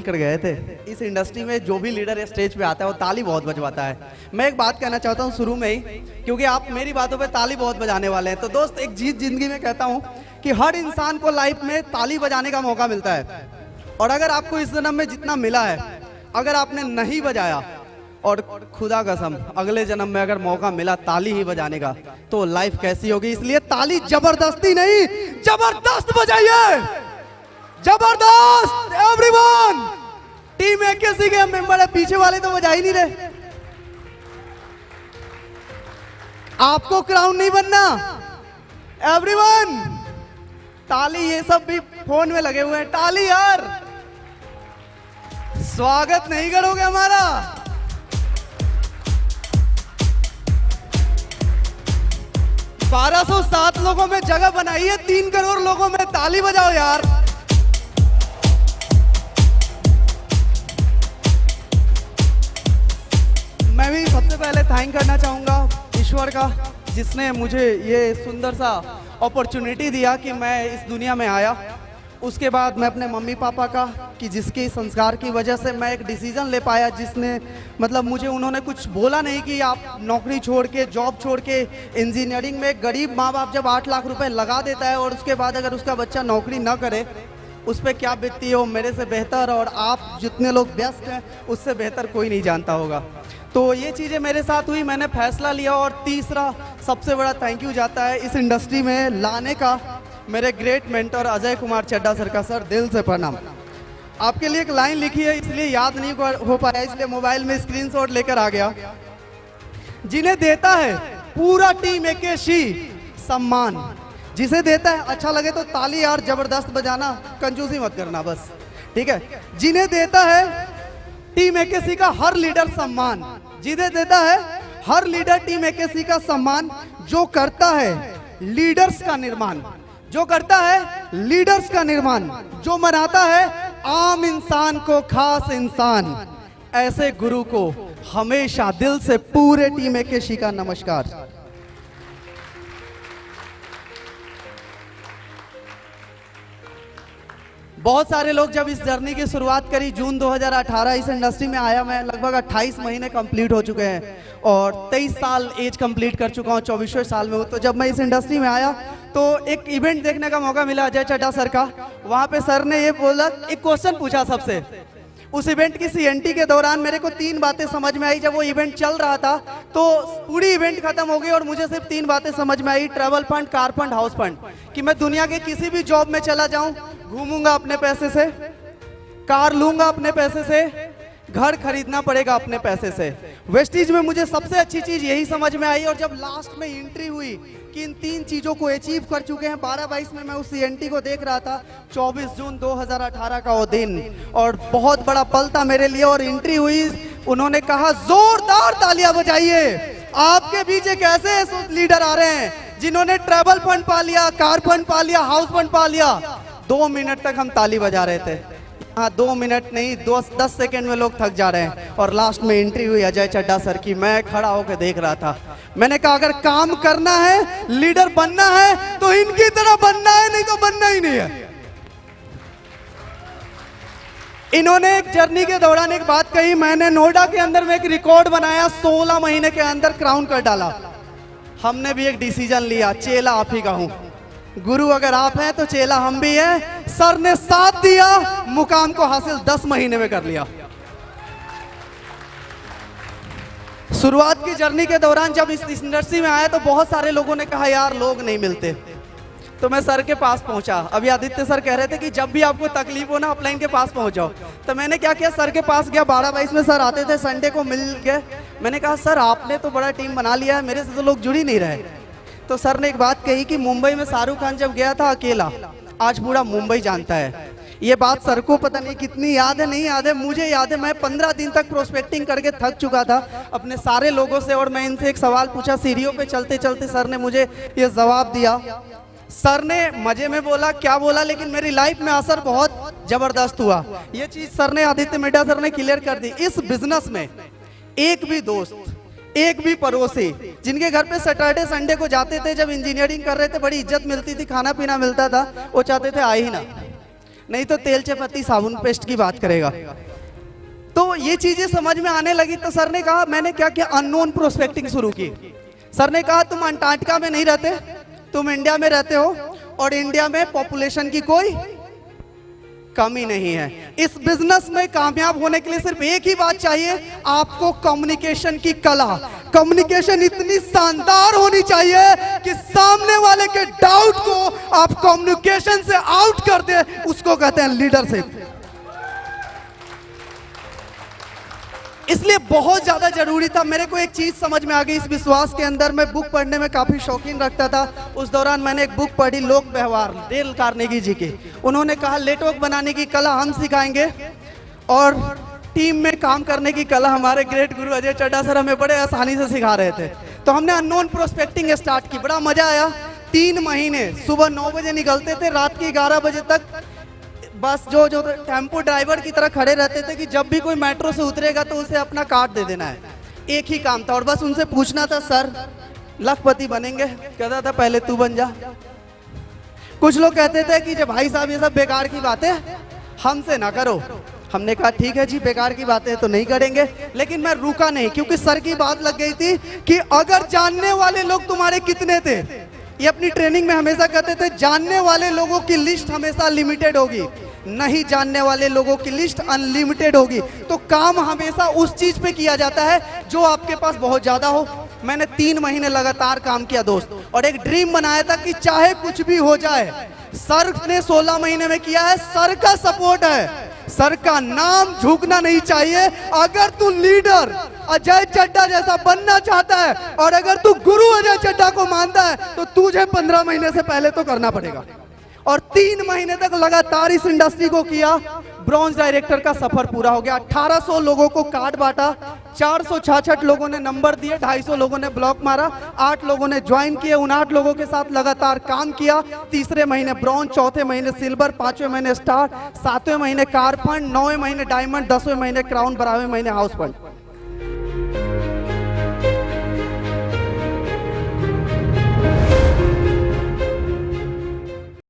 कर गए थे। इस इंडस्ट्री में जो भी लीडर या स्टेज पे आता है वो ताली बहुत बजवाता है। मैं एक बात कहना चाहता हूँ शुरू में ही, क्योंकि आप मेरी बातों पे ताली बहुत बजाने वाले हैं। तो दोस्त, एक चीज जिंदगी में कहता हूँ कि हर इंसान को लाइफ में ताली बजाने का मौका मिलता है, और अगर आपको इस जन्म में जितना मिला है, अगर आपने नहीं बजाया, और खुदा कसम अगले जन्म में अगर मौका मिला ताली ही बजाने का, तो लाइफ कैसी होगी। इसलिए ताली जबरदस्ती नहीं, जबरदस्त बजाइए, जबरदस्त एवरीवन। टीम एकेसी के मेंबर है, पीछे वाले तो बजा ही नहीं रहे। आपको क्राउन नहीं बनना एवरीवन। ताली, ये सब भी फोन में लगे हुए हैं, ताली यार। स्वागत नहीं करोगे हमारा? 1207 लोगों में जगह बनाई है, 3 करोड़ लोगों में, ताली बजाओ यार। मैं भी सबसे पहले थैंक करना चाहूंगा ईश्वर का, जिसने मुझे ये सुंदर सा अपॉर्चुनिटी दिया कि मैं इस दुनिया में आया। उसके बाद मैं अपने मम्मी पापा का, कि जिसके संस्कार की वजह से मैं एक डिसीजन ले पाया, जिसने मतलब मुझे उन्होंने कुछ बोला नहीं कि आप नौकरी छोड़ के, जॉब छोड़ के इंजीनियरिंग में। गरीब माँ बाप जब 8 लाख रुपए लगा देता है और उसके बाद अगर उसका बच्चा नौकरी ना करे, उस पर क्या बीतती है वो मेरे से बेहतर, और आप जितने लोग व्यस्त हैं उससे बेहतर कोई नहीं जानता होगा। तो ये चीज़ें मेरे साथ हुई, मैंने फैसला लिया। और तीसरा सबसे बड़ा थैंक यू जाता है इस इंडस्ट्री में लाने का मेरे great mentor Ajay Kumar Chadha sir का। सर, दिल से प्रणाम। आपके लिए एक लाइन लिखी है, इसलिए याद नहीं हो पाया, इसलिए मोबाइल में स्क्रीनशॉट लेकर आ गया। जिन्हें देता है पूरा टीम एकेसी सम्मान, जिसे देता है, अच्छा लगे तो ताली यार जबरदस्त बजाना, कंजूसी मत करना बस, ठीक है। जिन्हें देता है टीम एकेसी का हर लीडर सम्मान, जिन्हें देता है हर लीडर टीम एकेसी का सम्मान, जो करता है लीडर्स का निर्माण, जो करता है लीडर्स का निर्माण, जो बनाता है आम इंसान को खास इंसान, ऐसे गुरु को हमेशा दिल से पूरे टीम एकेसी का नमस्कार। बहुत सारे लोग जब इस जर्नी की शुरुआत करी, जून 2018 इस इंडस्ट्री में आया मैं, लगभग 28 महीने कंप्लीट हो चुके हैं और 23 साल एज कंप्लीट कर चुका हूँ, 24वें साल में हूँ। तो जब मैं इस इंडस्ट्री में आया तो एक इवेंट देखने का मौका मिला अजय चड्ढा सर का। वहाँ पे सर ने ये बोला, एक क्वेश्चन पूछा सबसे। उस इवेंट की सीएनटी के दौरान मेरे को 3 बातें समझ में आई। जब वो इवेंट चल रहा था तो पूरी इवेंट खत्म हो गई और मुझे सिर्फ 3 बातें समझ में आई, travel fund, car fund, house fund. कि मैं दुनिया के किसी भी जॉब में चला जाऊं, घूमूंगा अपने पैसे से, कार लूंगा अपने पैसे से, घर खरीदना पड़ेगा अपने पैसे से। वेस्टीज में मुझे सबसे अच्छी चीज यही समझ में आई। और जब लास्ट में एंट्री हुई कि इन 3 चीजों को अचीव कर चुके हैं, 12-22 में मैं उस सीएनटी को देख रहा था, 24 जून 2018 का वो दिन, और बहुत बड़ा पल था मेरे लिए। और एंट्री हुई, उन्होंने कहा जोरदार तालियां बजाइए, आपके बीच एक ऐसे लीडर आ रहे हैं जिन्होंने ट्रैवल फंड पा लिया, कार फंड पा लिया, हाउस फंड पा लिया। 2 मिनट तक हम ताली बजा रहे थे। हाँ, 2 मिनट नहीं, 10 सेकेंड में लोग थक जा रहे हैं। और लास्ट में एंट्री हुई अजय चड्ढा सर की, मैं खड़ा होकर देख रहा था। मैंने कहा अगर काम करना है, लीडर बनना है तो इनकी तरह बनना है, नहीं तो बनना ही नहीं है। इन्होंने एक जर्नी के दौरान एक बात कही, मैंने नोएडा के अंदर में एक रिकॉर्ड बनाया, 16 महीने के अंदर क्राउन कर डाला। हमने भी एक डिसीजन लिया, चेला आप ही का हूं, गुरु अगर आप हैं तो चेला हम भी हैं। सर ने साथ दिया, मुकाम को हासिल 10 महीने में कर लिया। शुरुआत की जर्नी के दौरान जब इस इंडस्ट्री में आया तो बहुत सारे लोगों ने कहा यार लोग नहीं मिलते, तो मैं सर के पास पहुंचा। अभी आदित्य सर कह रहे थे कि जब भी आपको तकलीफ हो ना, अपलाइन के पास पहुंच जाओ। तो मैंने क्या किया, सर के पास गया। 12-22 में सर आते थे, संडे को मिल गए। मैंने कहा सर आपने तो बड़ा टीम बना लिया है, मेरे से तो लोग जुड़ ही नहीं रहे। तो सर ने एक बात कही कि मुंबई में शाहरुख खान जब गया था अकेला, आज पूरा मुंबई जानता है। ये बात सर को पता नहीं कितनी याद है, नहीं याद है, मुझे याद है। मैं 15 दिन तक प्रोस्पेक्टिंग करके थक चुका था अपने सारे लोगों से, और मैं इनसे एक सवाल पूछा, सीढ़ियों पे चलते चलते सर ने मुझे ये जवाब दिया। सर ने मजे में बोला, क्या बोला, लेकिन मेरी लाइफ में असर बहुत जबरदस्त हुआ। ये चीज सर ने, आदित्य मिड्डा सर ने क्लियर कर दी। इस बिजनेस में एक भी दोस्त, एक भी पड़ोसी जिनके घर पे सैटरडे संडे को जाते थे, जब इंजीनियरिंग कर रहे थे, बड़ी इज्जत मिलती थी, खाना पीना मिलता था, वो चाहते थे आ ही नहीं तो तेल चपाती साबुन पेस्ट की बात करेगा। तो ये चीजें समझ में आने लगी तो सर ने कहा, मैंने क्या किया, अननोन प्रोस्पेक्टिंग शुरू की। सर ने कहा तुम अंटार्कटिका में नहीं रहते, तुम इंडिया में रहते हो और इंडिया में पॉपुलेशन की कोई कमी नहीं है। इस बिजनेस में कामयाब होने के लिए सिर्फ एक ही बात चाहिए, आपको कम्युनिकेशन की कला। कम्युनिकेशन इतनी शानदार होनी चाहिए कि सामने वाले के डाउट को आप कम्युनिकेशन से आउट कर दे, उसको कहते हैं लीडरशिप। इसलिए बहुत ज्यादा जरूरी था। मेरे को एक चीज समझ में आ गई इस विश्वास के अंदर। मैं बुक पढ़ने में काफी शौकीन रखता था। उस दौरान मैंने एक बुक पढ़ी, लोक व्यवहार, डेल कार्नेगी जी की। उन्होंने कहा नेटवर्क बनाने की कला हम सिखाएंगे और टीम में काम करने की कला हमारे ग्रेट गुरु अजय चड्ढा सर हमें बड़े आसानी से सिखा रहे थे। तो हमने अननोन प्रोस्पेक्टिंग स्टार्ट की, बड़ा मजा आया। 3 महीने सुबह 9 बजे निकलते थे, रात के 11 बजे तक बस जो टेम्पो ड्राइवर की तरह खड़े रहते थे कि जब भी कोई मेट्रो से उतरेगा तो उसे अपना कार्ड दे देना है। एक ही काम था और बस उनसे पूछना था, सर लखपति बनेंगे? कहता था पहले तू बन जा। कुछ लोग कहते थे कि जब भाई साहब ये सब बेकार की बातें हमसे ना करो। हमने कहा ठीक है जी, बेकार की बातें तो नहीं करेंगे। लेकिन मैं रुका नहीं, क्योंकि सर की बात लग गई थी कि अगर जानने वाले लोग तुम्हारे कितने थे, ये अपनी ट्रेनिंग में हमेशा कहते थे, जानने वाले लोगों की लिस्ट हमेशा लिमिटेड होगी, नहीं जानने वाले लोगों की लिस्ट अनलिमिटेड होगी। तो काम हमेशा उस चीज पे किया जाता है जो आपके पास बहुत ज्यादा हो। मैंने 3 महीने लगातार काम किया दोस्त, और एक ड्रीम बनाया था कि चाहे कुछ भी हो जाए। सर ने 16 महीने में किया है, सर का सपोर्ट है, सर का नाम झुकना नहीं चाहिए। अगर तू लीडर अजय चड्ढा जैसा बनना चाहता है और अगर तू गुरु अजय चड्ढा को मानता है तो तुझे 15 महीने से पहले तो करना पड़ेगा। और 3 महीने तक लगातार इस इंडस्ट्री को किया। ब्रॉन्ज डायरेक्टर का सफर पूरा हो गया। 1800 लोगों को कार्ड बांटा, 466 लोगों ने नंबर दिए, 250 लोगों ने ब्लॉक मारा, 8 लोगों ने ज्वाइन किए, 59 लोगों के साथ लगातार काम किया। तीसरे महीने ब्रॉन्ज, चौथे महीने सिल्वर, 5वें महीने स्टार, 7वें महीने कार फंड, 9वें महीने डायमंड, 10वें महीने क्राउन, 12वें महीने हाउस फंड।